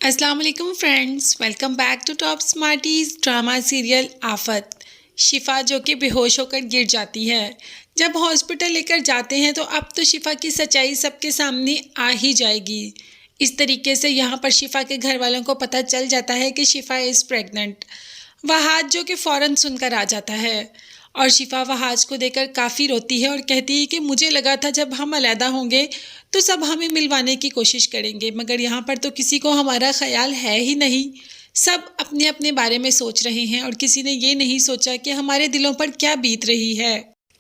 अस्सलाम वालेकुम friends, welcome back to top smarties drama serial Aafat. Shifa जो कि बेहोश होकर गिर जाती है। जब हॉस्पिटल लेकर जाते हैं तो अब तो शिफा की सच्चाई सबके सामने आ ही जाएगी। इस तरीके से यहाँ पर शिफा के घर वालों को पता चल जाता है कि शिफा इज़ प्रेग्नेंट। वहाज जो कि फ़ौरन सुनकर आ जाता है और शिफा वहाज को देखकर काफ़ी रोती है और कहती है कि मुझे लगा था जब हम अलहदा होंगे तो सब हमें मिलवाने की कोशिश करेंगे, मगर यहाँ पर तो किसी को हमारा ख्याल है ही नहीं। सब अपने अपने बारे में सोच रहे हैं और किसी ने ये नहीं सोचा कि हमारे दिलों पर क्या बीत रही है।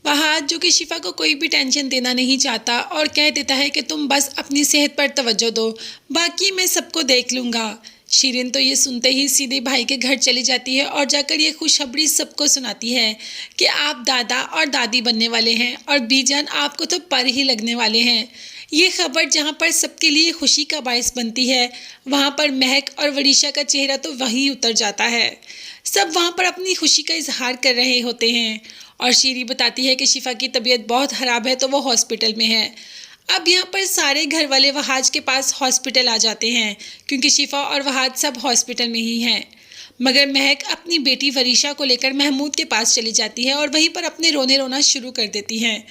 वहाज जो कि शिफा को कोई भी टेंशन देना नहीं चाहता और कह देता है कि तुम बस अपनी सेहत पर तवज्जो दो, बाकी मैं सबको देख लूँगा। शिरीन तो ये सुनते ही सीधे भाई के घर चली जाती है और जाकर ये खुशखबरी सबको सुनाती है कि आप दादा और दादी बनने वाले हैं और बीजान आपको तो पर ही लगने वाले हैं। ये खबर जहाँ पर सबके लिए खुशी का बायस बनती है, वहाँ पर महक और वरीशा का चेहरा तो वहीं उतर जाता है। सब वहाँ पर अपनी खुशी का इजहार कर रहे होते हैं और शीरी बताती है कि शिफा की तबीयत बहुत ख़राब है तो वो हॉस्पिटल में है। अब यहाँ पर सारे घर वाले वहाज के पास हॉस्पिटल आ जाते हैं क्योंकि शिफा और वहाज सब हॉस्पिटल में ही हैं। मगर महक अपनी बेटी वरीशा को लेकर महमूद के पास चली जाती है और वहीं पर अपने रोने रोना शुरू कर देती हैं।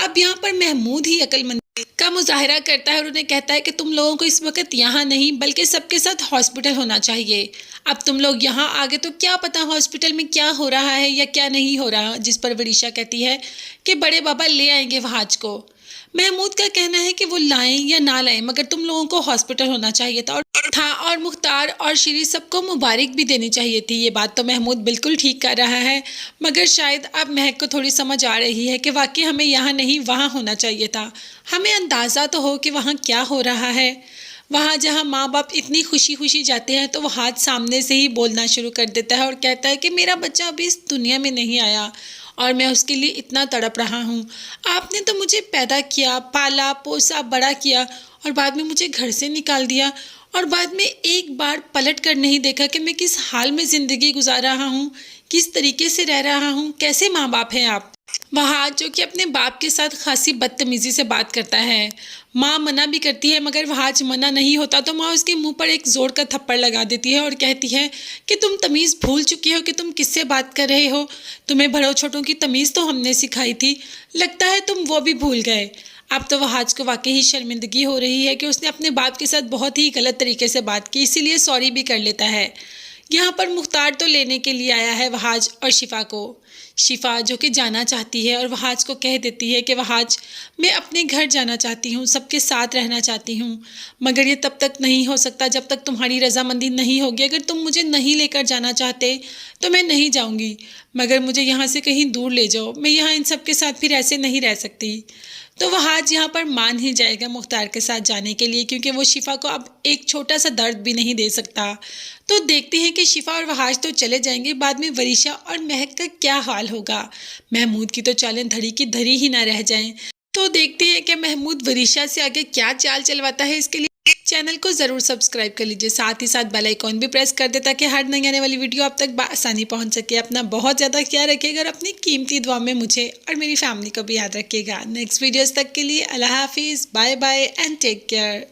अब यहाँ पर महमूद ही अक्लमंदी का मुजाहरा करता है और उन्हें कहता है कि तुम लोगों को इस वक्त यहाँ नहीं बल्कि सबके साथ हॉस्पिटल होना चाहिए। अब तुम लोग यहाँ आ गए तो क्या पता हॉस्पिटल में क्या हो रहा है या क्या नहीं हो रहा। जिस पर वरीशा कहती है कि बड़े बाबा ले आएंगे वहाज को। महमूद का कहना है कि वो लाएं या ना लाएं मगर तुम लोगों को हॉस्पिटल होना चाहिए था और मुख्तार और शीरी सबको मुबारक भी देनी चाहिए थी। ये बात तो महमूद बिल्कुल ठीक कर रहा है, मगर शायद अब महक को थोड़ी समझ आ रही है कि वाकई हमें यहाँ नहीं वहाँ होना चाहिए था। हमें अंदाज़ा तो हो कि वहाँ क्या हो रहा है। वहाँ जहाँ माँ बाप इतनी खुशी खुशी जाते हैं तो वो हाथ सामने से ही बोलना शुरू कर देता है और कहता है कि मेरा बच्चा अभी इस दुनिया में नहीं आया और मैं उसके लिए इतना तड़प रहा हूँ। आपने तो मुझे पैदा किया, पाला पोसा, बड़ा किया और बाद में मुझे घर से निकाल दिया और बाद में एक बार पलट कर नहीं देखा कि मैं किस हाल में ज़िंदगी गुजार रहा हूँ, किस तरीके से रह रहा हूँ। कैसे माँ बाप हैं आप। वहाँ जो कि अपने बाप के साथ खासी बदतमीज़ी से बात करता है। माँ मना भी करती है मगर वहाँ मना नहीं होता तो माँ उसके मुंह पर एक जोर का थप्पड़ लगा देती है और कहती है कि तुम तमीज़ भूल चुकी हो कि तुम किससे बात कर रहे हो। तुम्हें बड़ों छोटों की तमीज़ तो हमने सिखाई थी, लगता है तुम वो भी भूल गए। अब तो वहाज को वाकई ही शर्मिंदगी हो रही है कि उसने अपने बाप के साथ बहुत ही गलत तरीके से बात की, इसीलिए सॉरी भी कर लेता है। यहाँ पर मुख्तार तो लेने के लिए आया है वहाज और शिफा को। शिफा जो कि जाना चाहती है और वहाज को कह देती है कि वहाज मैं अपने घर जाना चाहती हूँ, सबके साथ रहना चाहती हूँ, मगर ये तब तक नहीं हो सकता जब तक तुम्हारी रजामंदी नहीं होगी। अगर तुम मुझे नहीं लेकर जाना चाहते तो मैं नहीं जाऊँगी, मगर मुझे यहाँ से कहीं दूर ले जाओ, मैं यहाँ इन सब के साथ फिर ऐसे नहीं रह सकती। तो वहाज यहाँ पर मान ही जाएगा मुख्तार के साथ जाने के लिए क्योंकि वो शिफा को अब एक छोटा सा दर्द भी नहीं दे सकता। तो देखते हैं कि शिफा और वहाज तो चले जाएंगे, बाद में वरीशा और महक का क्या हाल होगा। महमूद की तो चालें धड़ी की धड़ी ही ना रह जाएं। तो देखते हैं कि महमूद वरीशा से आगे क्या चाल चलवाता है। इसके लिए चैनल को ज़रूर सब्सक्राइब कर लीजिए, साथ ही साथ बेल आइकॉन भी प्रेस कर दे ताकि हर नई आने वाली वीडियो आप तक आसानी पहुंच सके। अपना बहुत ज़्यादा ख्याल रखिएगा और अपनी कीमती दुआ में मुझे और मेरी फैमिली को भी याद रखिएगा। नेक्स्ट वीडियोज़ तक के लिए अल्लाह हाफिज़, bye bye and take care.